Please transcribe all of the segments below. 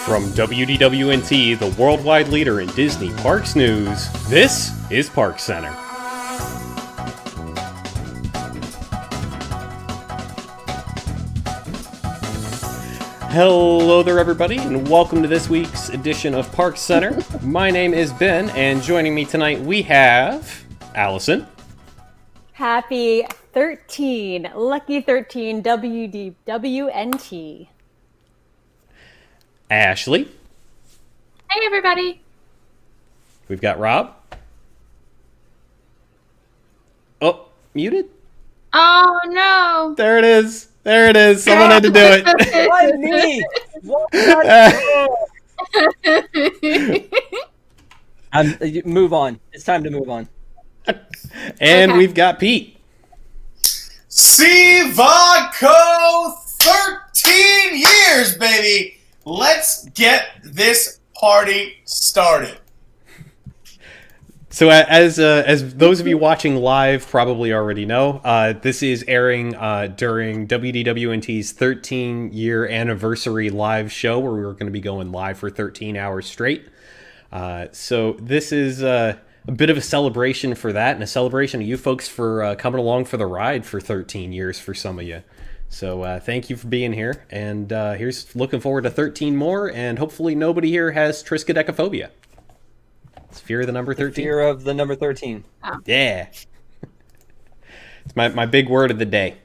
From WDWNT, the worldwide leader in Disney Parks news, this is ParksCenter. Hello there, everybody, and welcome to this week's edition of ParksCenter. My name is Ben, and joining me tonight we have Allison. Happy 13, lucky 13, WDWNT. Ashley. Hey, everybody. We've got Rob. Oh, muted? Oh, no. There it is. There it is. Someone had to do it. Why me? Move on. It's time to move on. And Okay. we've got Pete. Sivaco, 13 years, baby. Let's get this party started. So as those of you watching live probably already know, this is airing during WDWNT's 13-year anniversary live show where we're going to be going live for 13 hours straight. So this is a bit of a celebration for that, and a celebration of you folks for coming along for the ride for 13 years for some of you. So thank you for being here, and here's looking forward to 13 more, and hopefully nobody here has triskaidekaphobia. It's fear of the number 13. Fear of the number 13. Oh. Yeah. It's my big word of the day.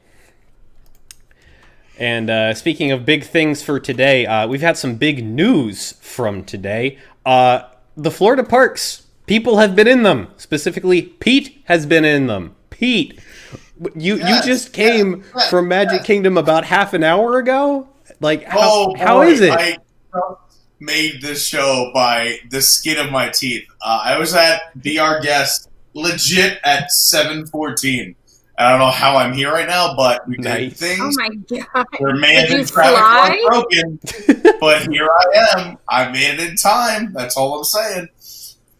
And speaking of big things for today, we've had some big news from today. The Florida parks, people have been in them. Specifically, Pete has been in them. Pete, you just came from Magic Kingdom about half an hour ago? Like, how is it? I made this show by the skin of my teeth. I was at Be Our Guest legit at 7:14. I don't know how I'm here right now, but we did Nice. things Oh, my God. where man Did you and traffic fly? were broken. But here I am. I made it in time. That's all I'm saying.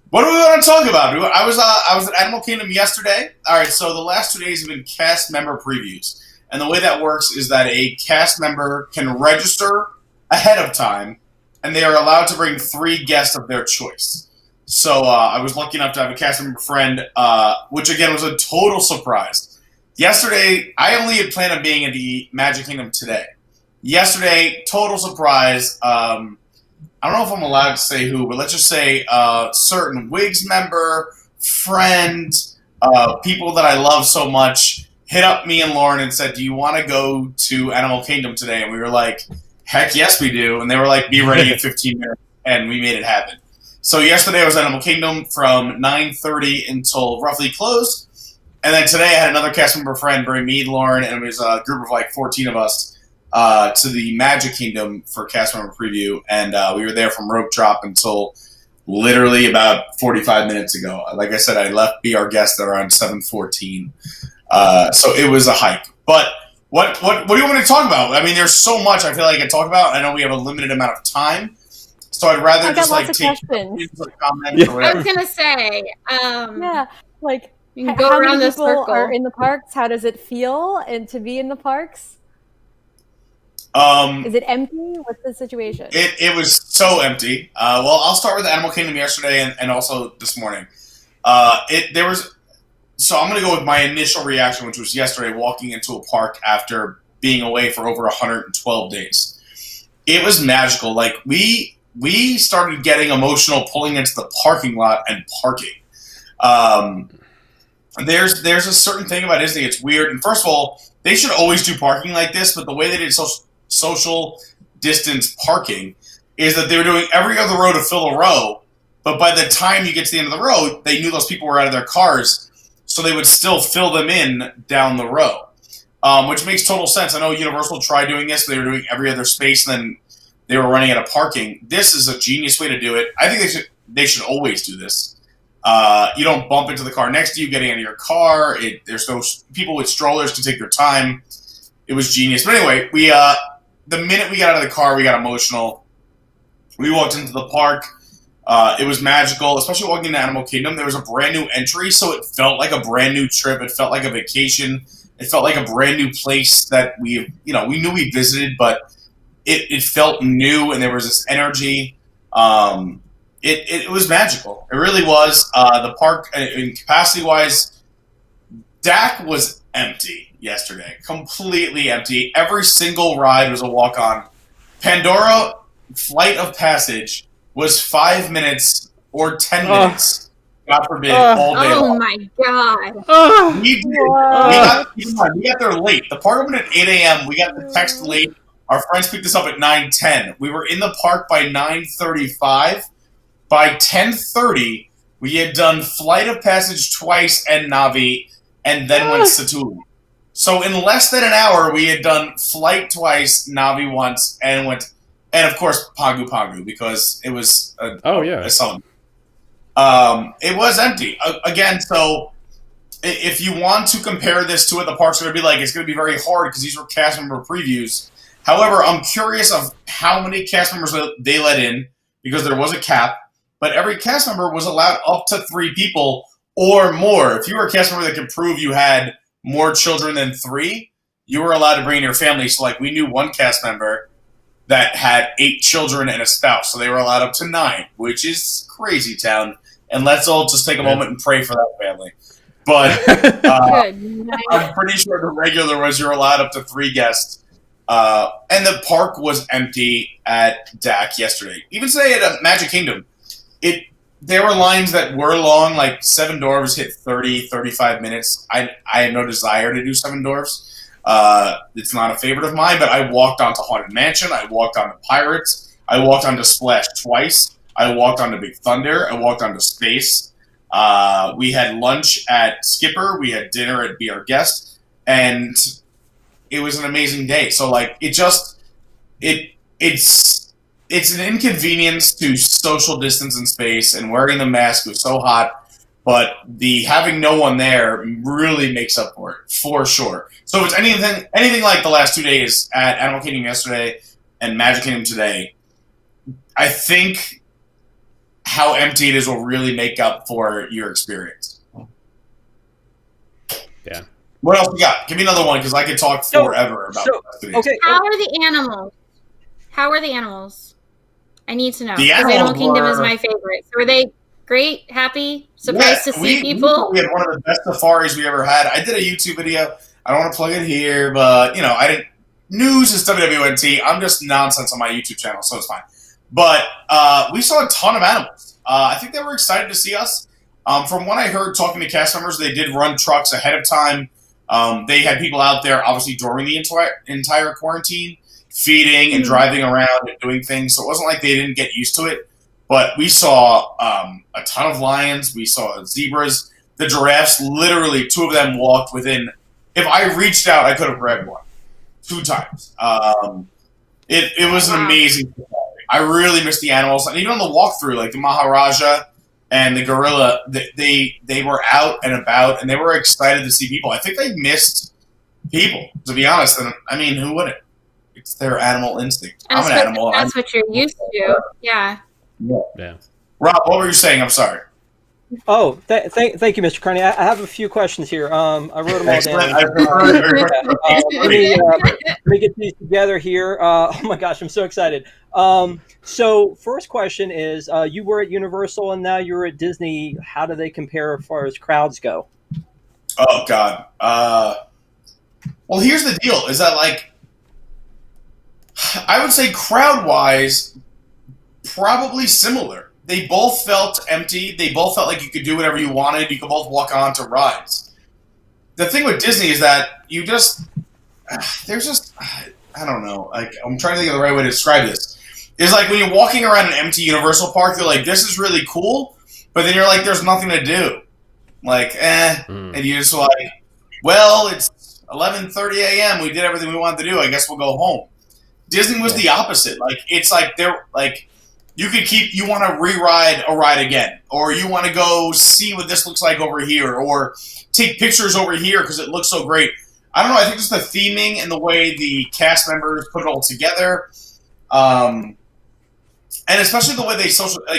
What do we want to talk about? I was at Animal Kingdom yesterday. All right, so the last 2 days have been cast member previews. And the way that works is that a cast member can register ahead of time, and they are allowed to bring 3 guests of their choice. So I was lucky enough to have a cast member friend, which again was a total surprise. Yesterday, I only had planned on being in the Magic Kingdom today. Yesterday, total surprise. I don't know if I'm allowed to say who, but let's just say certain Wigs member, friend, people that I love so much hit up me and Lauren and said, "Do you want to go to Animal Kingdom today?" And we were like, "Heck yes, we do." And they were like, "Be ready in 15 minutes," and we made it happen. So yesterday I was at Animal Kingdom from 9:30 until roughly closed. And then today I had another cast member friend bring me, Lauren, and it was a group of like 14 of us to the Magic Kingdom for cast member preview. And we were there from rope drop until literally about 45 minutes ago. Like I said, I left Be Our Guest at around 7:14. So it was a hike. But what do you want me to talk about? I mean, there's so much I feel like I can talk about. I know we have a limited amount of time. So I'd rather I got just lots like of take questions. or comments Yeah. or I whatever. was going to say, Yeah, like you can go how around many this people circle. are in the parks? How does it feel and to be in the parks? Is it empty? What's the situation? It was so empty. Well, I'll start with Animal Kingdom yesterday and also this morning. So I'm going to go with my initial reaction, which was yesterday walking into a park after being away for over 112 days. It was magical. Like we started getting emotional pulling into the parking lot and parking. There's a certain thing about Disney. It's weird. And first of all, they should always do parking like this, but the way they did social distance parking is that they were doing every other row to fill a row, but by the time you get to the end of the row, they knew those people were out of their cars, so they would still fill them in down the row, which makes total sense. I know Universal tried doing this. They were doing every other space, and then they were running out of parking. This is a genius way to do it. I think they should always do this. You don't bump into the car next to you getting out of your car. There's no people with strollers to take their time. It was genius. But anyway, the minute we got out of the car, we got emotional. We walked into the park. It was magical, especially walking into Animal Kingdom. There was a brand new entry, so it felt like a brand new trip. It felt like a vacation. It felt like a brand new place that we knew we visited, but it felt new, and there was this energy. It was magical. It really was. The park, in capacity-wise, DAC was empty yesterday. Completely empty. Every single ride was a walk-on. Pandora Flight of Passage was 5 minutes or 10 minutes. God forbid, all day Oh long. my god. We got there late. The park opened at 8 a.m. We got the text late. Our friends picked us up at 9:10. We were in the park by 9:35. By 10:30, we had done Flight of Passage twice and Navi, and then went Satuli. So in less than an hour, we had done Flight twice, Navi once, and of course Pagu Pagu, because it was a song. It was empty again. So if you want to compare this to what the park's going to be like, it's going to be very hard because these were cast member previews. However, I'm curious of how many cast members they let in, because there was a cap, but every cast member was allowed up to 3 people or more. If you were a cast member that could prove you had more children than 3, you were allowed to bring your family. So, like, we knew one cast member that had 8 children and a spouse, so they were allowed up to 9, which is crazy town. And let's all just take a moment and pray for that family. But I'm pretty sure the regular was you're allowed up to 3 guests. And the park was empty at DAC yesterday. Even today at Magic Kingdom, there were lines that were long, like 7 Dwarfs hit 30, 35 minutes. I had no desire to do 7 Dwarfs. It's not a favorite of mine, but I walked onto Haunted Mansion. I walked onto Pirates. I walked onto Splash twice. I walked onto Big Thunder. I walked onto Space. We had lunch at Skipper. We had dinner at Be Our Guest. And it was an amazing day. So, like, it's an inconvenience to social distance in space, and wearing the mask was so hot, but the having no one there really makes up for it, for sure. So if it's anything like the last 2 days at Animal Kingdom yesterday and Magic Kingdom today, I think how empty it is will really make up for your experience. Yeah. What else we got? Give me another one, because I could talk forever about this. Okay. How are the animals? How are the animals? I need to know. The Because animals Animal Kingdom is were- my favorite. So were they great, happy, surprised to see people? We had one of the best safaris we ever had. I did a YouTube video. I don't want to plug it here, but I didn't. News is WDWNT. I'm just nonsense on my YouTube channel, so it's fine. But we saw a ton of animals. I think they were excited to see us. From what I heard talking to cast members, they did run trucks ahead of time. They had people out there, obviously, during the entire quarantine, feeding and driving around and doing things. So it wasn't like they didn't get used to it. But we saw a ton of lions. We saw zebras. The giraffes, literally, 2 of them walked within. If I reached out, I could have grabbed one 2 times. It was an amazing safari. I really missed the animals. And even on the walkthrough, like the Maharaja and the gorilla, they were out and about, and they were excited to see people. I think they missed people, to be honest. And I mean, who wouldn't? It's their animal instinct. I'm an animal. That's what you're used to. Yeah. Yeah. Rob, what were you saying? I'm sorry. Oh, thank you, Mr. Carney. I have a few questions here. I wrote them all Excellent. down. Let me get these together here. Oh my gosh, I'm so excited. So first question is, you were at Universal and now you're at Disney. How do they compare as far as crowds go? Oh, God. Well, here's the deal, is that, like, I would say crowd-wise, probably similar. They both felt empty. They both felt like you could do whatever you wanted. You could both walk on to rides. The thing with Disney is that there's just, I don't know. Like, I'm trying to think of the right way to describe this. It's like when you're walking around an empty Universal park, you're like, this is really cool, but then you're like, there's nothing to do. Like, and you're just like, well, it's 11:30 a.m. We did everything we wanted to do. I guess we'll go home. Disney was the opposite. Like, it's like they're like, you want to re-ride a ride again, or you want to go see what this looks like over here, or take pictures over here because it looks so great. I don't know. I think just the theming and the way the cast members put it all together, and especially the way they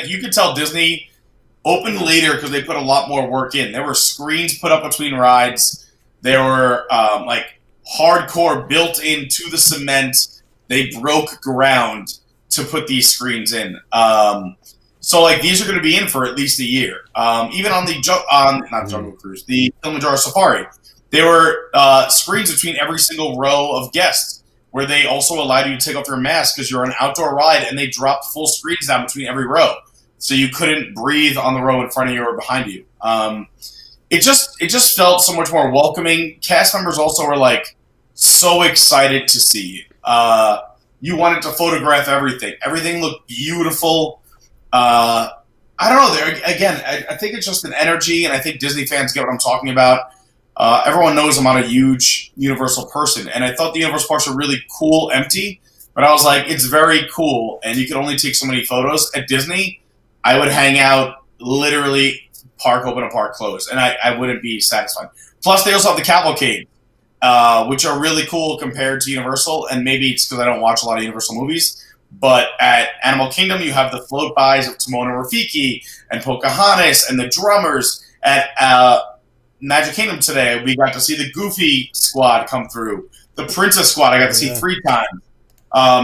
you could tell Disney opened later because they put a lot more work in. There were screens put up between rides. There were like hardcore built into the cement. they broke ground to put these screens in. So like these are going to be in for at least a year. Even on the not Jungle Cruise, the Kilimanjaro Safari, there were screens between every single row of guests where they also allowed you to take off your mask because you're on an outdoor ride, and they dropped full screens down between every row, so you couldn't breathe on the row in front of you or behind you. It just felt so much more welcoming. Cast members also were like so excited to see you. You wanted to photograph everything. Everything looked beautiful. I don't know. I think it's just an energy, and I think Disney fans get what I'm talking about. Everyone knows I'm not a huge Universal person, and I thought the Universal parks were really cool, empty. But I was like, it's very cool, and you can only take so many photos. At Disney, I would hang out literally park open and park closed, and I wouldn't be satisfied. Plus, they also have the cavalcade, which are really cool compared to Universal, and maybe it's because I don't watch a lot of Universal movies. But at Animal Kingdom, you have the float-bys of Timon and Rafiki and Pocahontas and the drummers. At Magic Kingdom today, we got to see the Goofy squad come through. The Princess squad I got to see 3 times.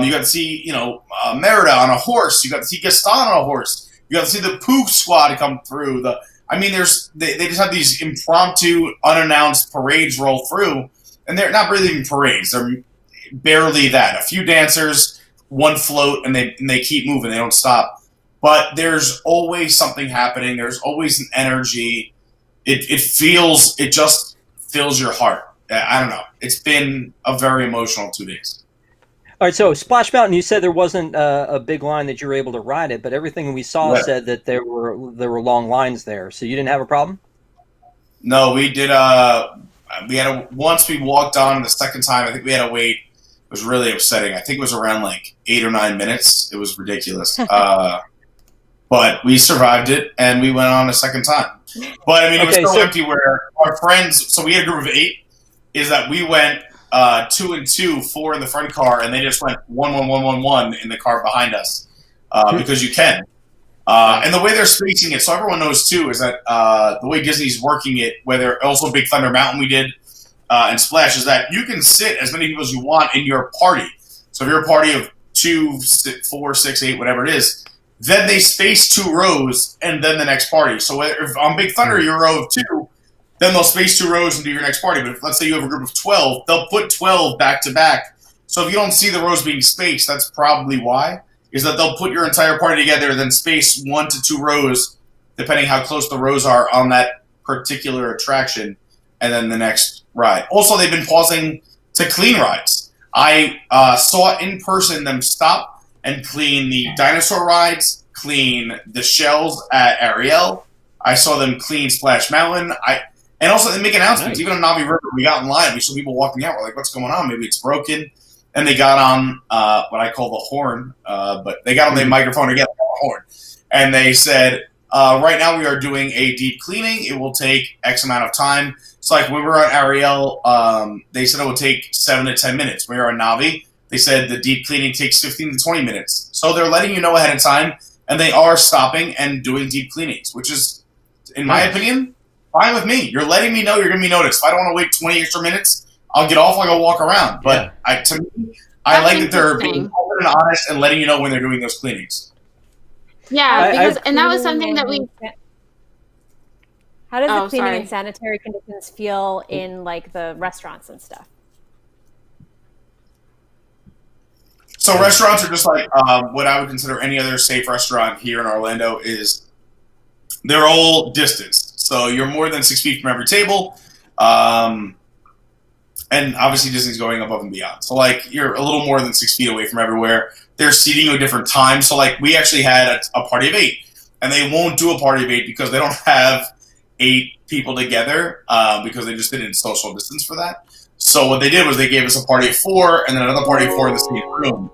You got to see, Merida on a horse. You got to see Gaston on a horse. You got to see the Pooh squad come through. They just have these impromptu, unannounced parades roll through, and they're not really even parades. They're barely that. A few dancers, one float, and they keep moving. They don't stop. But there's always something happening. There's always an energy. It just fills your heart. I don't know. It's been a very emotional 2 days. All right, so Splash Mountain, you said there wasn't a big line that you were able to ride it, but everything we saw said that there were long lines there. So you didn't have a problem? No, we did. Once we walked on the second time, I think we had to wait. It was really upsetting. I think it was around like 8 or 9 minutes. It was ridiculous. But we survived it, and we went on a second time. But, I mean, it was so empty where our friends – so we had a group of 8 – is that we went 2 and 2, 4 in the front car, and they just went 1, 1, 1, 1, 1 in the car behind us because you can. And the way they're spacing it, so everyone knows, too, is that the way Disney's working it, whether also Big Thunder Mountain we did and Splash, is that you can sit as many people as you want in your party. So if you're a party of 2, 4, 6, 8, whatever it is, then they space 2 rows and then the next party. So if on Big Thunder you're a row of 2, then they'll space 2 rows and do your next party. But if, let's say you have a group of 12, they'll put 12 back to back. So if you don't see the rows being spaced, that's probably why, is that they'll put your entire party together and then space 1 to 2 rows, depending how close the rows are on that particular attraction, and then the next ride. Also, they've been pausing to clean rides. I saw in person them stop and clean the dinosaur rides, clean the shells at Ariel. I saw them clean Splash Mountain. And also they make announcements. Nice. Even on Navi River, we got in line. We saw people walking out. We're like, what's going on? Maybe it's broken. And they got on what I call the horn. But they got on the microphone again, the horn. And they said, right now we are doing a deep cleaning. It will take X amount of time. So like when we were at Ariel, they said it would take 7 to 10 minutes. When we were on Navi, they said the deep cleaning takes 15 to 20 minutes. So they're letting you know ahead of time, and they are stopping and doing deep cleanings, which is, in my opinion, fine with me. You're letting me know you're going to be noticed. If I don't want to wait 20 extra minutes, I'll get off, I'll go walk around. But to me, I like that they're being open and honest and letting you know when they're doing those cleanings. Yeah, and that was something that we... How does the cleaning and sanitary conditions feel in like the restaurants and stuff? So restaurants are just like what I would consider any other safe restaurant here in Orlando. Is they're all distanced. So you're more than 6 feet from every table. And obviously Disney's going above and beyond. So like you're a little more than 6 feet away from everywhere. They're seating you at different times. So like we actually had a party of 8. And they won't do a party of 8 because they don't have 8 people together because they just didn't social distance for that. So what they did was they gave us a party of 4 and then another party of 4 in the same room.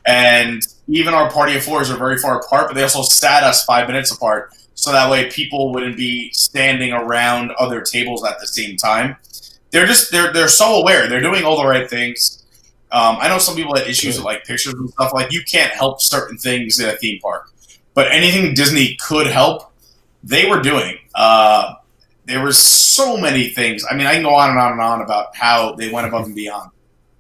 And even our party of 4s are very far apart, but they also sat us 5 minutes apart. So that way people wouldn't be standing around other tables at the same time. They're so aware. They're doing all the right things. I know some people had issues with like pictures and stuff. Like you can't help certain things in a theme park. But anything Disney could help, they were doing. There were so many things. I mean, I can go on and on and on about how they went above and beyond.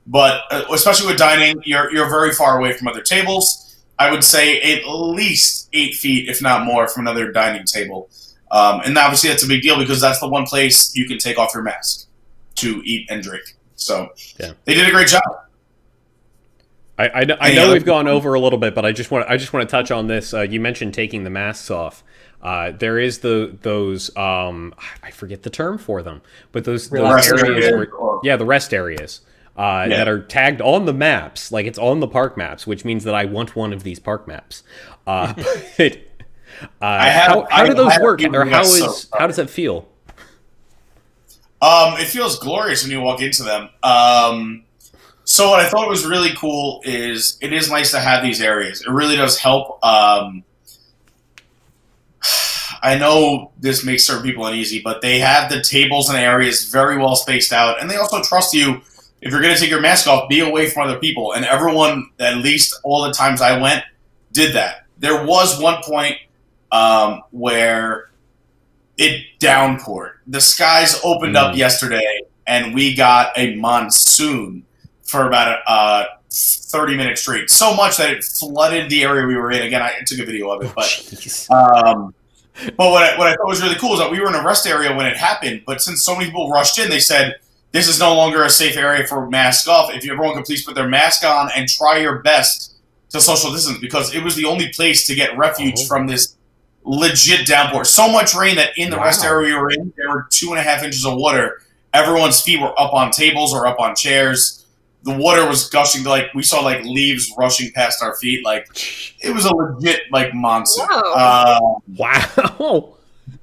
But especially with dining, you're very far away from other tables. I would say at least 8 feet, if not more, from another dining table. And obviously that's a big deal because that's the one place you can take off your mask to eat and drink. So they did a great job. I know we've gone over a little bit, but I just want to touch on this. You mentioned taking the masks off. There is those I forget the term for them, but those areas the rest areas that are tagged on the maps, like it's on the park maps, which means that I want one of these park maps. How do those work, or how does that feel? It feels glorious when you walk into them. So what I thought was really cool is it is nice to have these areas. It really does help. I know this makes certain people uneasy, but they have the tables and areas very well spaced out, and they also trust you. If you're going to take your mask off, be away from other people. And everyone, at least all the times I went, did that. There was one point where it downpoured. The skies opened up yesterday, and we got a monsoon for about a 30-minute straight. So much that it flooded the area we were in. Again, I took a video of it. But what I thought was really cool is that we were in a rest area when it happened, but since so many people rushed in, they said, this is no longer a safe area for mask off. If everyone could please put their mask on and try your best to social distance, because it was the only place to get refuge from this legit downpour. So much rain that in the rest area we were in, there were 2.5 inches of water. Everyone's feet were up on tables or up on chairs. The water was gushing, like we saw like leaves rushing past our feet. Like it was a legit like monsoon. Wow.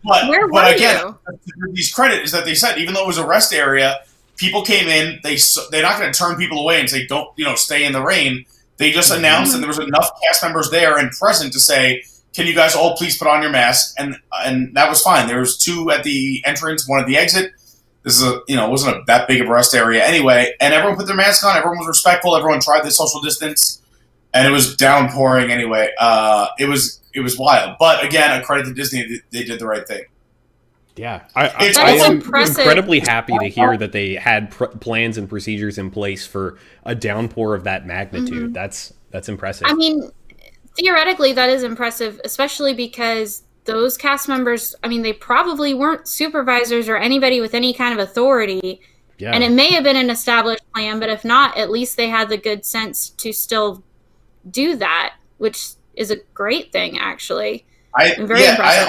But again, these credit is that they said even though it was a rest area, people came in. They're not going to turn people away and say don't stay in the rain. They just announced, and there was enough cast members there and present to say, "Can you guys all please put on your masks?" And that was fine. There was 2 at the entrance, 1 at the exit. This is wasn't that big of a rest area anyway, and everyone put their mask on. Everyone was respectful. Everyone tried the social distance, and it was downpouring anyway. It was wild, but again, a credit to Disney, they did the right thing. Yeah, I am incredibly happy to hear that they had plans and procedures in place for a downpour of that magnitude. That's impressive. I mean, theoretically, that is impressive, especially because those cast members, I mean, they probably weren't supervisors or anybody with any kind of authority. Yeah. And it may have been an established plan, but if not, at least they had the good sense to still do that, which is a great thing, actually. I'm very impressed.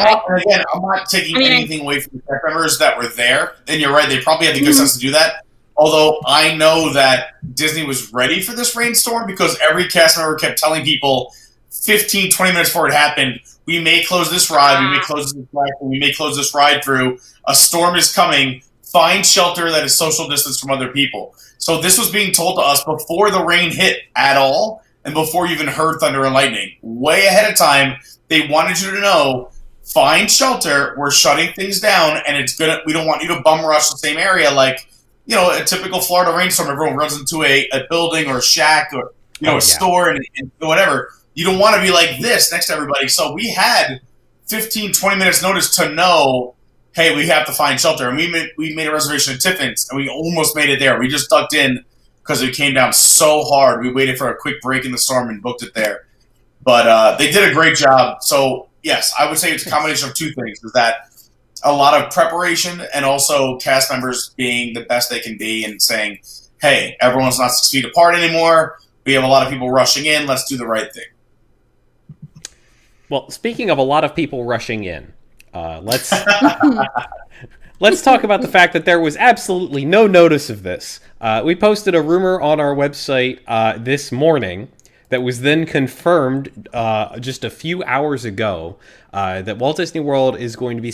I'm not taking anything away from the cast members that were there. And you're right, they probably had the good sense to do that. Although I know that Disney was ready for this rainstorm because every cast member kept telling people 15, 20 minutes before it happened, we may close this ride, we may close this ride through. A storm is coming. Find shelter that is social distance from other people. So this was being told to us before the rain hit at all and before you even heard thunder and lightning. Way ahead of time, they wanted you to know, find shelter, we're shutting things down, and we don't want you to bum rush the same area like, a typical Florida rainstorm. Everyone runs into a building or a shack or, a store and whatever. You don't want to be like this next to everybody. So we had 15, 20 minutes notice to know, hey, we have to find shelter. And we made a reservation at Tiffin's, and we almost made it there. We just ducked in because it came down so hard. We waited for a quick break in the storm and booked it there. But they did a great job. So, yes, I would say it's a combination of 2 things. Is that a lot of preparation and also cast members being the best they can be and saying, hey, everyone's not 6 feet apart anymore. We have a lot of people rushing in. Let's do the right thing. Well, speaking of a lot of people rushing in, let's talk about the fact that there was absolutely no notice of this. We posted a rumor on our website this morning that was then confirmed just a few hours ago that Walt Disney World is going to be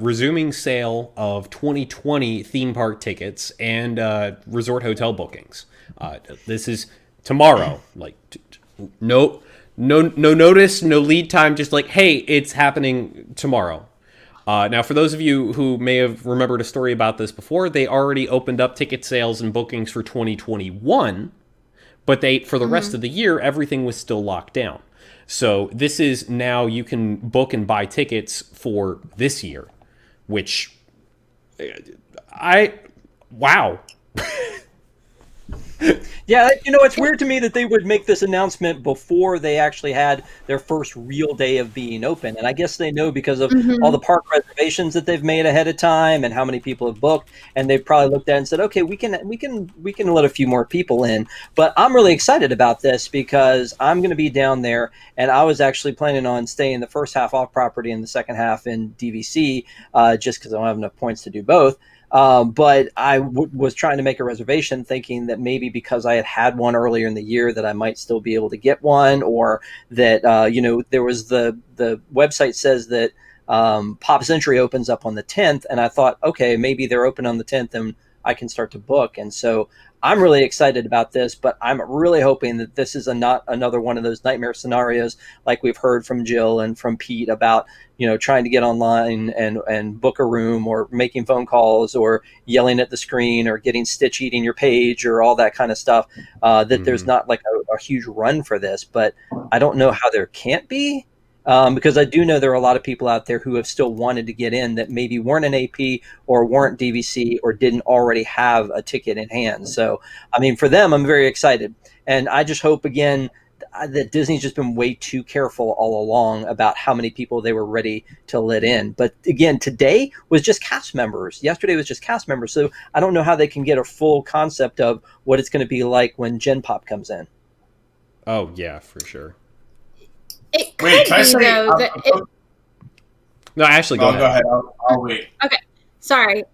resuming sale of 2020 theme park tickets and resort hotel bookings. This is tomorrow. No notice, no lead time, just like, hey, it's happening tomorrow. Now, for those of you who may have remembered a story about this before, they already opened up ticket sales and bookings for 2021, but for the rest of the year, everything was still locked down. So this is now you can book and buy tickets for this year, which wow. Yeah, it's weird to me that they would make this announcement before they actually had their first real day of being open. And I guess they know because of all the park reservations that they've made ahead of time and how many people have booked. And they've probably looked at it and said, okay, we can let a few more people in. But I'm really excited about this because I'm going to be down there, and I was actually planning on staying the first half off property and the second half in DVC, just because I don't have enough points to do both. But I was trying to make a reservation thinking that maybe because I had one earlier in the year that I might still be able to get one, or that, there was the website says that Pop Century opens up on the 10th. And I thought, okay, maybe they're open on the 10th and I can start to book. And so I'm really excited about this, but I'm really hoping that this is not another one of those nightmare scenarios like we've heard from Jill and from Pete about, trying to get online and book a room, or making phone calls, or yelling at the screen, or getting Stitch eating your page, or all that kind of stuff, that there's not like a huge run for this. But I don't know how there can't be. Because I do know there are a lot of people out there who have still wanted to get in that maybe weren't an AP or weren't DVC or didn't already have a ticket in hand. So, I mean, for them, I'm very excited. And I just hope, again, that Disney's just been way too careful all along about how many people they were ready to let in. But again, today was just cast members. Yesterday was just cast members. So I don't know how they can get a full concept of what it's going to be like when Gen Pop comes in. Oh, yeah, for sure. It could be, though, that No, Ashley, go ahead. Go ahead. I'll wait. Okay. Sorry.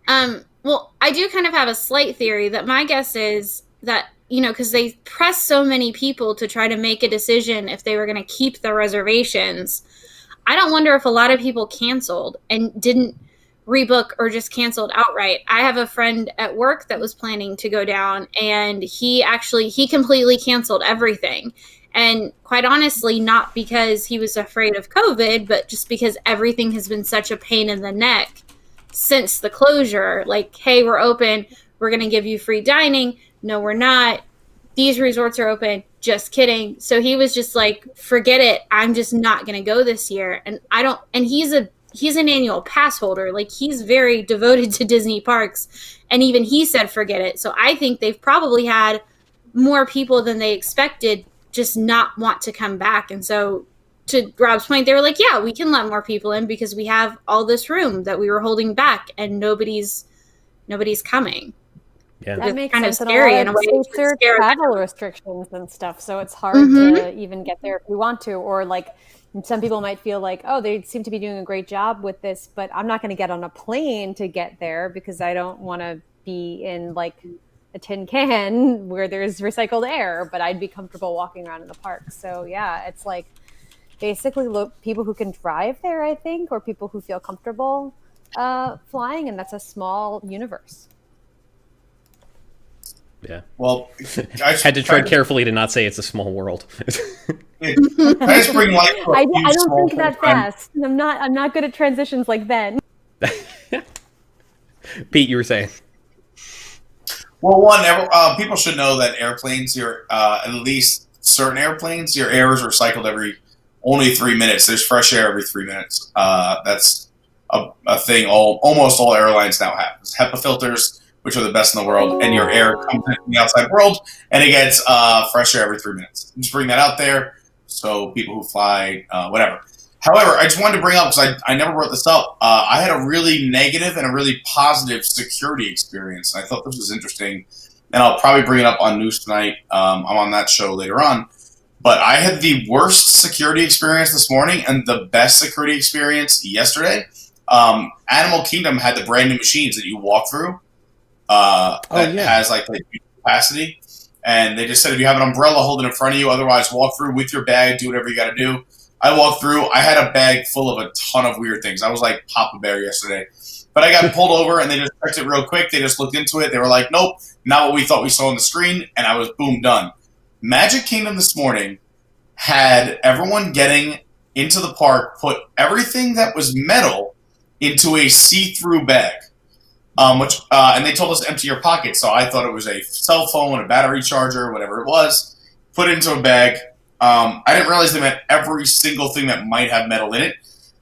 Well, I do kind of have a slight theory that my guess is that, because they pressed so many people to try to make a decision if they were going to keep the reservations. I don't wonder if a lot of people canceled and didn't rebook or just canceled outright. I have a friend at work that was planning to go down, and he completely canceled everything. And quite honestly, not because he was afraid of COVID, but just because everything has been such a pain in the neck since the closure. Like, hey, we're open. We're going to give you free dining. No, we're not. These resorts are open. Just kidding. So he was just like, forget it. I'm just not going to go this year. And he's an annual pass holder. Like, he's very devoted to Disney parks. And even he said, forget it. So I think they've probably had more people than they expected just not want to come back. And so to Rob's point, they were like, yeah, we can let more people in because we have all this room that we were holding back and nobody's coming. Yeah, that makes kind sense. of scary in a way. States there are travel restrictions and stuff, so it's hard to even get there if you want to. Or like some people might feel like, oh, they seem to be doing a great job with this, but I'm not going to get on a plane to get there because I don't want to be in like a tin can where there's recycled air, but I'd be comfortable walking around in the park. So yeah, it's like basically people who can drive there, I think, or people who feel comfortable flying, and that's a small universe. Yeah. Well, I had to tread carefully to not say it's a small world. I just bring life to I don't think that fast. I'm not good at transitions like Ben. Pete, you were saying. Well, people should know that airplanes, at least certain airplanes, your air is recycled only 3 minutes. There's fresh air every 3 minutes. That's a thing almost all airlines now have. There's HEPA filters, which are the best in the world, and your air comes in from the outside world, and it gets fresh air every 3 minutes. Just bring that out there so people who fly, whatever. However, I just wanted to bring up, because I never brought this up, I had a really negative and a really positive security experience. I thought this was interesting, and I'll probably bring it up on News Tonight. I'm on that show later on. But I had the worst security experience this morning and the best security experience yesterday. Animal Kingdom had the brand new machines that you walk through has like capacity. And they just said if you have an umbrella, hold it in front of you. Otherwise, walk through with your bag, do whatever you got to do. I walked through. I had a bag full of a ton of weird things. I was like Papa Bear yesterday. But I got pulled over, and they just checked it real quick. They just looked into it. They were like, nope, not what we thought we saw on the screen. And I was, boom, done. Magic Kingdom this morning had everyone getting into the park put everything that was metal into a see-through bag. And they told us to empty your pockets. So I thought it was a cell phone, a battery charger, whatever it was. Put it into a bag. I didn't realize they meant every single thing that might have metal in it.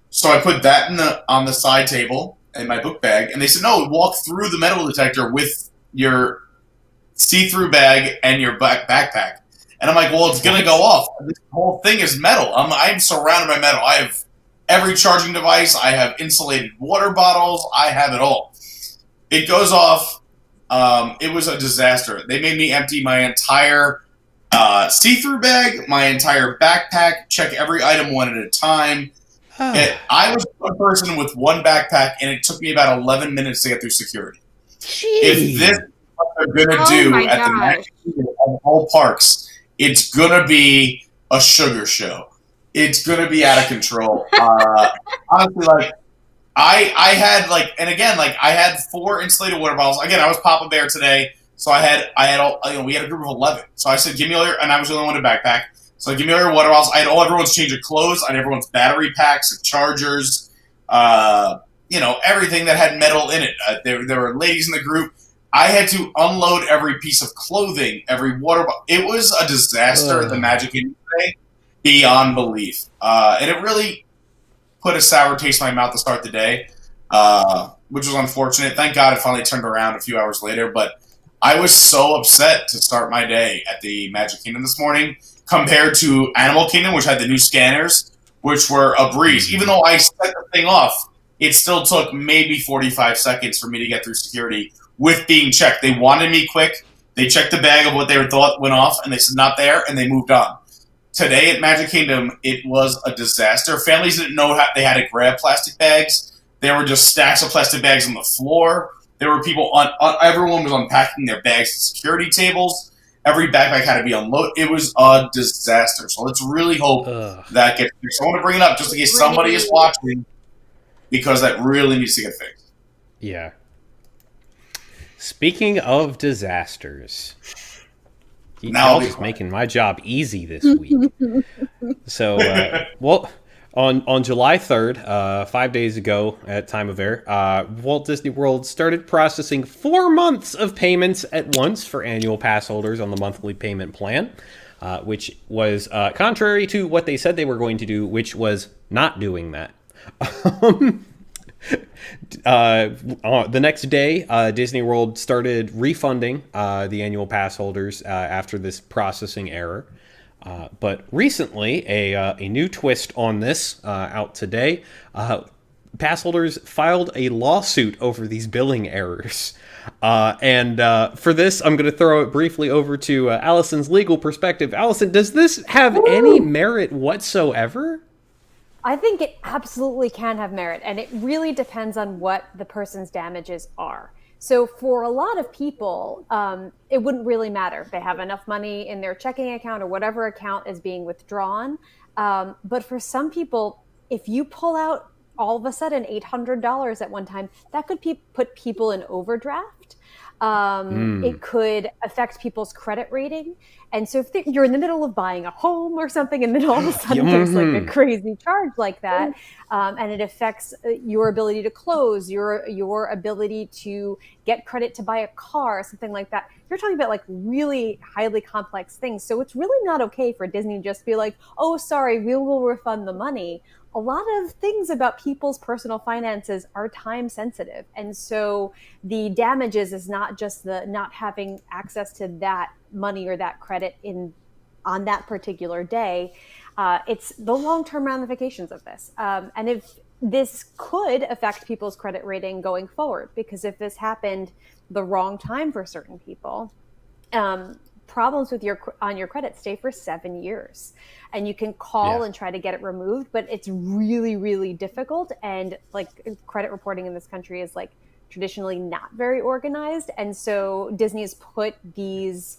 So I put that on the side table in my book bag, and they said, no, walk through the metal detector with your see-through bag, and your backpack. And I'm like, well, it's going to go off. This whole thing is metal. I'm surrounded by metal. I have every charging device. I have insulated water bottles. I have it all. It goes off. It was a disaster. They made me empty my entire see-through bag, my entire backpack, check every item one at a time. I was one person with one backpack, and it took me about 11 minutes to get through security. Jeez. If this is what they're going to do at the Magic Kingdom of all parks, it's going to be a sugar show. It's going to be out of control. Honestly, like, I had, like, and again, like, I had 4 insulated water bottles. Again, I was Papa Bear today, so I had all, we had a group of 11. So I said, give me all your, and I was the only one to backpack. So give me all your water bottles. I had everyone's change of clothes. I had everyone's battery packs, chargers, everything that had metal in it. There were ladies in the group. I had to unload every piece of clothing, every water bottle. It was a disaster at the Magic Kingdom today, beyond belief. And it really put a sour taste in my mouth to start the day, which was unfortunate. Thank God it finally turned around a few hours later. But I was so upset to start my day at the Magic Kingdom this morning compared to Animal Kingdom, which had the new scanners, which were a breeze. Even though I set the thing off, it still took maybe 45 seconds for me to get through security with being checked. They wanted me quick. They checked the bag of what they thought went off, and they said not there, and they moved on. Today at Magic Kingdom, it was a disaster. Families didn't know how they had to grab plastic bags. There were just stacks of plastic bags on the floor. There were people everyone was unpacking their bags to security tables. Every backpack had to be unloaded. It was a disaster. So let's really hope that gets fixed. I want to bring it up just in case somebody is watching, because that really needs to get fixed. Yeah. Speaking of disasters, y'all just making my job easy this week. So, on July 3rd, 5 days ago at time of air, Walt Disney World started processing 4 months of payments at once for annual pass holders on the monthly payment plan, which was contrary to what they said they were going to do, which was not doing that. The next day, Disney World started refunding the annual pass holders after this processing error. But recently, a new twist on this out today. Pass holders filed a lawsuit over these billing errors. And for this, I'm going to throw it briefly over to Allison's legal perspective. Allison, does this have any merit whatsoever? I think it absolutely can have merit, and it really depends on what the person's damages are. So for a lot of people, it wouldn't really matter if they have enough money in their checking account or whatever account is being withdrawn. But for some people, if you pull out all of a sudden $800 at one time, that could put people in overdraft. It could affect people's credit rating. And so if you're in the middle of buying a home or something, and then all of a sudden there's like a crazy charge like that, and it affects your ability to close, your ability to get credit to buy a car, something like that. You're talking about like really highly complex things. So it's really not okay for Disney to just be like, oh, sorry, we will refund the money. A lot of things about people's personal finances are time sensitive. And so the damages is not just the not having access to that money or that credit on that particular day. It's the long-term ramifications of this. And if this could affect people's credit rating going forward, because if this happened the wrong time for certain people, problems with your credit stay for 7 years, and you can call and try to get it removed, but it's really, really difficult. And like credit reporting in this country is like traditionally not very organized. And so Disney has put these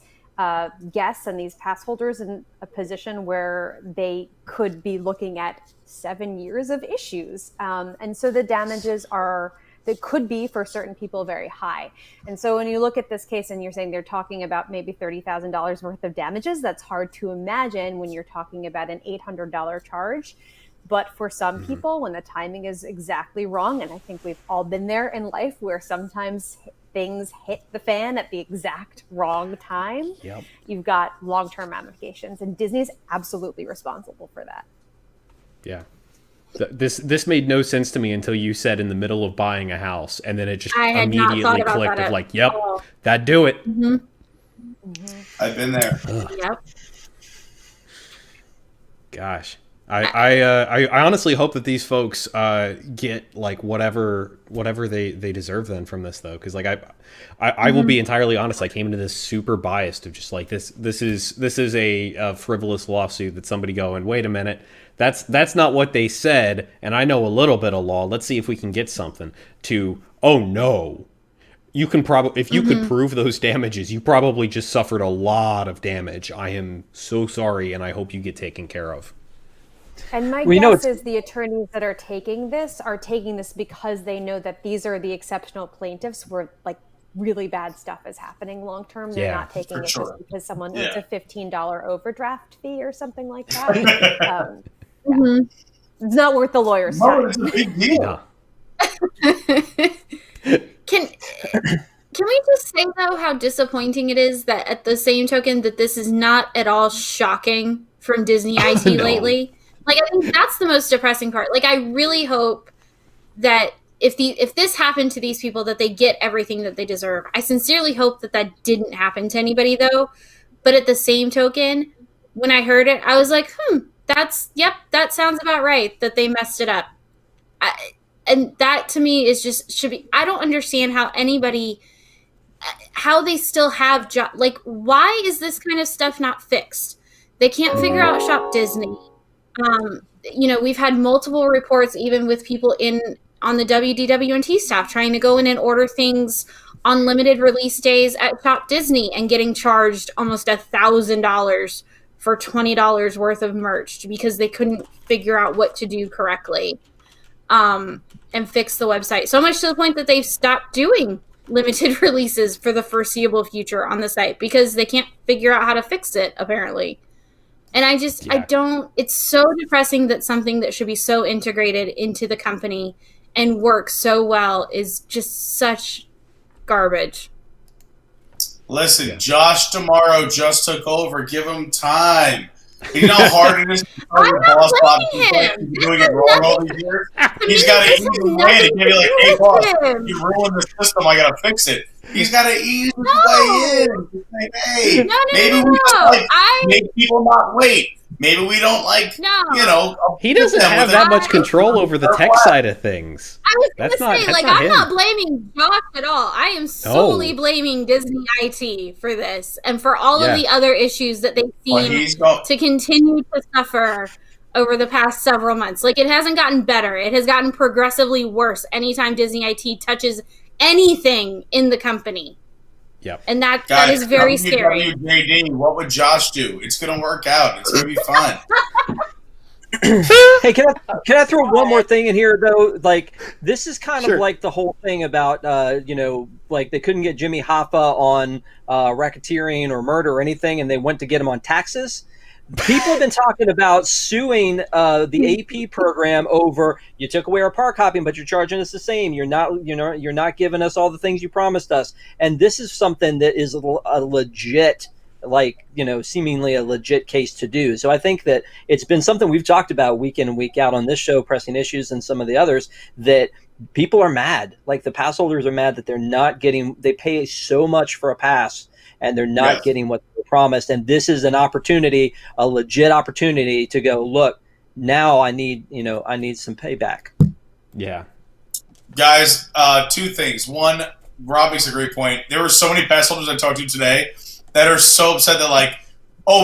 guests and these pass holders in a position where they could be looking at 7 years of issues. And so the damages that could be for certain people very high. And so when you look at this case and you're saying they're talking about maybe $30,000 worth of damages, that's hard to imagine when you're talking about an $800 charge. But for some people, when the timing is exactly wrong, and I think we've all been there in life where sometimes things hit the fan at the exact wrong time, you've got long-term ramifications, and Disney's absolutely responsible for that. Yeah. This made no sense to me until you said in the middle of buying a house, and then it just immediately clicked of like, yep, that'd do it. I've been there. Yep. Gosh. I honestly hope that these folks get like whatever they deserve then from this, though, because like I will be entirely honest, I came into this super biased of just like this is a frivolous lawsuit that somebody going, wait a minute, that's not what they said, and I know a little bit of law, let's see if we can get something, to, oh no, you can probably, if you could prove those damages, you probably just suffered a lot of damage. I am so sorry, and I hope you get taken care of. And my guess is the attorneys that are taking this because they know that these are the exceptional plaintiffs where like really bad stuff is happening long term. They're not taking it just because someone owes a $15 overdraft fee or something like that. It's not worth the lawyer's time. It's a big deal. Can we just say, though, how disappointing it is that at the same token that this is not at all shocking from Disney IT lately? Like, I think that's the most depressing part. Like, I really hope that if this happened to these people, that they get everything that they deserve. I sincerely hope that didn't happen to anybody, though. But at the same token, when I heard it, I was like, that sounds about right, that they messed it up. And that, to me, is just, should be, I don't understand how they still have like, why is this kind of stuff not fixed? They can't figure out Shop Disney. We've had multiple reports, even with people on the WDWNT staff trying to go in and order things on limited release days at Shop Disney and getting charged almost $1,000 for $20 worth of merch because they couldn't figure out what to do correctly and fix the website. So much to the point that they've stopped doing limited releases for the foreseeable future on the site because they can't figure out how to fix it, apparently. And it's so depressing that something that should be so integrated into the company and work so well is just such garbage. Listen, Josh tomorrow just took over. Give him time. You know how hard it is to tell your boss Bob he's doing it wrong all these years? He's got an easy way to give you like, hey boss, you ruined the system, I gotta fix it. He's got an easy way in. Like, hey, maybe we just make people not wait. Maybe we don't he doesn't have that much control over the tech side of things. I was going to say, I'm not blaming Josh at all. I am solely blaming Disney IT for this and for all of the other issues that they seem to continue to suffer over the past several months. Like, it hasn't gotten better. It has gotten progressively worse anytime Disney IT touches anything in the company. Yep. And that is very scary. WDWNT, what would Josh do? It's going to work out. It's going to be fun. Hey, can I throw one more thing in here, though? Like, this is kind of like the whole thing about, like they couldn't get Jimmy Hoffa on racketeering or murder or anything, and they went to get him on taxes. People have been talking about suing the AP program over, you took away our park hopping, but you're charging us the same. You're not giving us all the things you promised us. And this is something that is a legit, seemingly a legit case to do. So I think that it's been something we've talked about week in and week out on this show, Pressing Issues, and some of the others, that people are mad. Like, the pass holders are mad that they're not getting, they pay so much for a pass and they're not getting what they promised. And this is an opportunity, a legit opportunity to go, look, now I need some payback. Yeah. Guys, two things. One, Rob makes a great point. There were so many pass holders I talked to today that are so upset that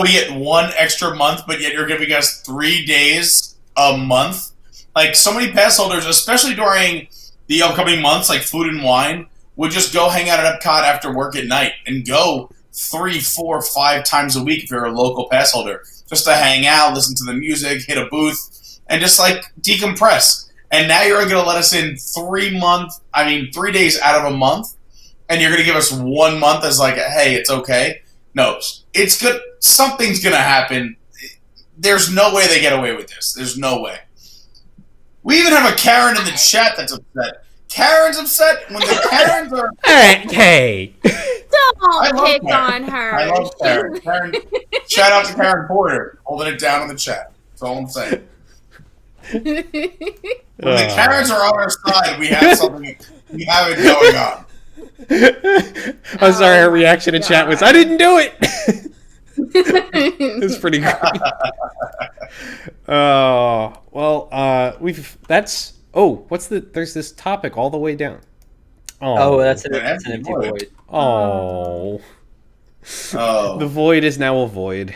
we get one extra month, but yet you're giving us 3 days a month. Like, so many pass holders, especially during the upcoming months, like food and wine, would just go hang out at Epcot after work at night and go 3, 4, 5 times a week if you're a local pass holder, just to hang out, listen to the music, hit a booth, and just decompress. And now you're going to let us in 3 days out of a month, and you're going to give us 1 month as hey, it's okay. No, it's good. Something's going to happen. There's no way they get away with this. There's no way. We even have a Karen in the chat that's upset. Karen's upset when the Karens are... Hey! Don't pick on her. I love Karen. Shout out to Karen Porter, holding it down in the chat. That's all I'm saying. When the Karens are on our side, we have something. We have it going on. I'm sorry, her reaction in chat was, I didn't do it! It's pretty great. There's this topic all the way down. That's an empty void. Oh. The void is now a void.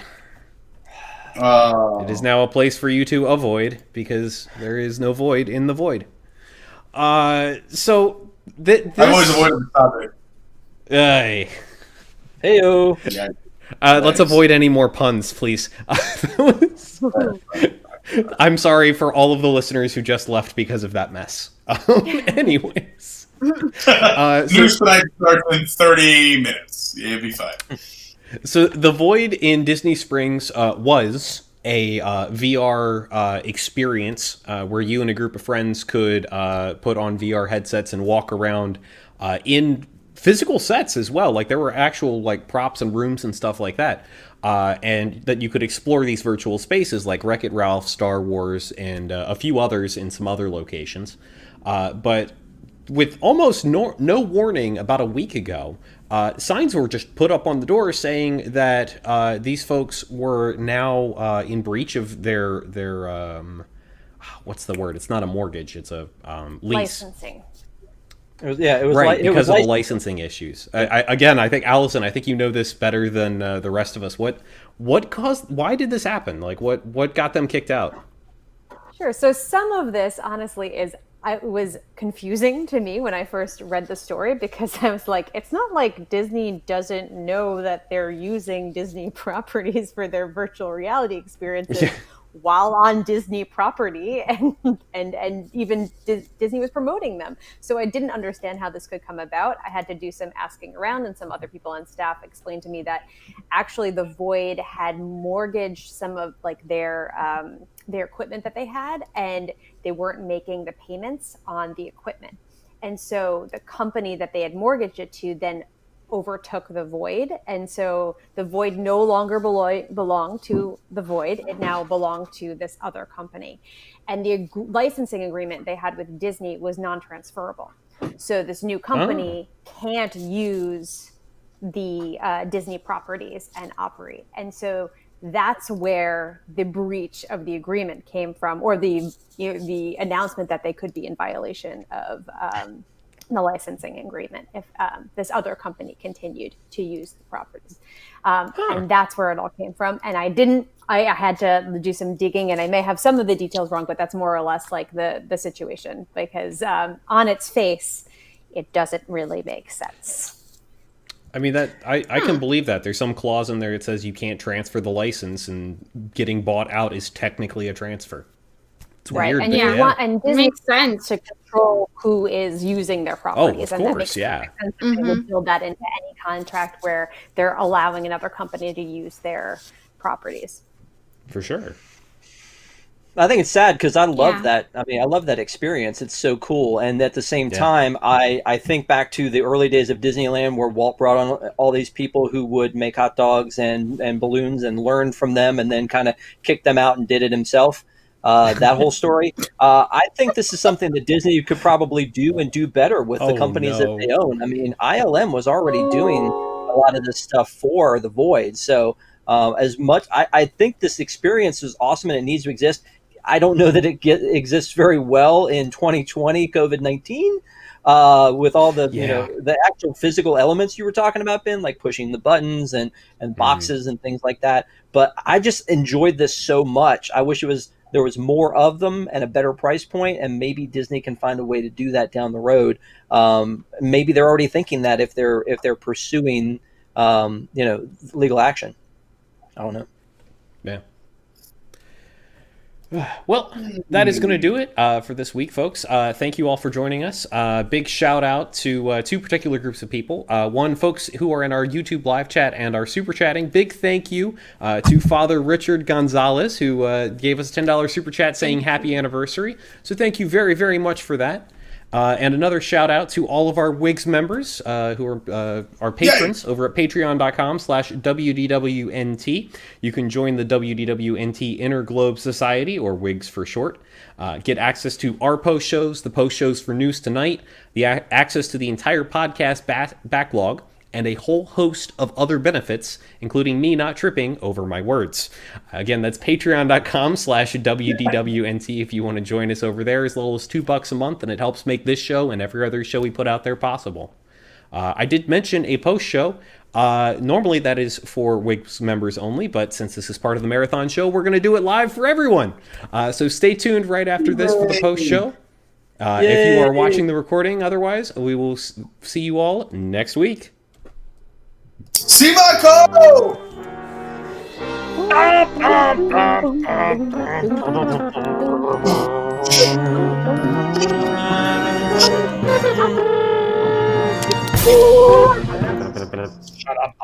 It is now a place for you to avoid, because there is no void in the void. So I've always avoided the topic. Hey-o. Yeah. Let's avoid any more puns, please. I'm sorry for all of the listeners who just left because of that mess. Anyways. News tonight starts in 30 minutes. It'll be fine. So the Void in Disney Springs was a VR experience where you and a group of friends could put on VR headsets and walk around in physical sets as well. Like there were actual like props and rooms and stuff like that. And that you could explore these virtual spaces like Wreck-It Ralph, Star Wars, and a few others in some other locations. But with almost no warning about a week ago, signs were just put up on the door saying that these folks were now in breach of their what's the word? It's not a mortgage. It's a lease. Licensing. It was right, because of the licensing issues. I think, Allison, I think you know this better than the rest of us. Why did this happen? Like, what got them kicked out? Sure. So some of this, honestly, was confusing to me when I first read the story, because I was like, it's not like Disney doesn't know that they're using Disney properties for their virtual reality experiences while on Disney property, and even Disney was promoting them. So I didn't understand how this could come about. I had to do some asking around, and some other people on staff explained to me that actually the Void had mortgaged some of like their equipment that they had, and they weren't making the payments on the equipment. And so the company that they had mortgaged it to then overtook the Void, and so the Void no longer belonged to the Void. It now belonged to this other company, and the licensing agreement they had with Disney was non-transferable. So this new company can't use the Disney properties and operate, and so that's where the breach of the agreement came from, or the announcement that they could be in violation of the licensing agreement if this other company continued to use the properties. And that's where it all came from. And I had to do some digging, and I may have some of the details wrong, but that's more or less like the situation, because on its face, it doesn't really make sense. I mean, that I can believe that. There's some clause in there that says you can't transfer the license, and getting bought out is technically a transfer. It's right. weird. And Disney makes sense to control who is using their properties. Oh, of course, yeah. They would build that into any contract where they're allowing another company to use their properties. For sure. I think it's sad because I love that. I mean, I love that experience. It's so cool. And at the same time, I think back to the early days of Disneyland where Walt brought on all these people who would make hot dogs and balloons and learn from them, and then kind of kicked them out and did it himself. That whole story. I think this is something that Disney could probably do and do better with the companies that they own. I mean, ILM was already doing a lot of this stuff for the Void. So as much, I think this experience is awesome and it needs to exist. I don't know that it exists very well in 2020 COVID-19 with all the the actual physical elements you were talking about, Ben, like pushing the buttons and boxes and things like that. But I just enjoyed this so much. I wish there was more of them and a better price point, and maybe Disney can find a way to do that down the road. Maybe they're already thinking that if they're pursuing legal action. I don't know. Yeah. Well, that is going to do it for this week, folks. Thank you all for joining us. Big shout out to two particular groups of people. One, folks who are in our YouTube live chat and are super chatting. Big thank you to Father Richard Gonzalez, who gave us a $10 super chat saying happy anniversary. So thank you very, very much for that. And another shout out to all of our WIGS members who are our patrons over at patreon.com/WDWNT. You can join the WDWNT Interglobe Society, or WIGS for short. Get access to our post shows, the post shows for News Tonight, the access to the entire podcast backlog, and a whole host of other benefits, including me not tripping over my words. Again, that's patreon.com/WDWNT if you want to join us over there, as little as $2 a month, and it helps make this show and every other show we put out there possible. I did mention a post show. Normally that is for WIGS members only, but since this is part of the marathon show, we're going to do it live for everyone. So stay tuned right after this for the post show. If you are watching the recording, otherwise, we will see you all next week. See my code! Shut up.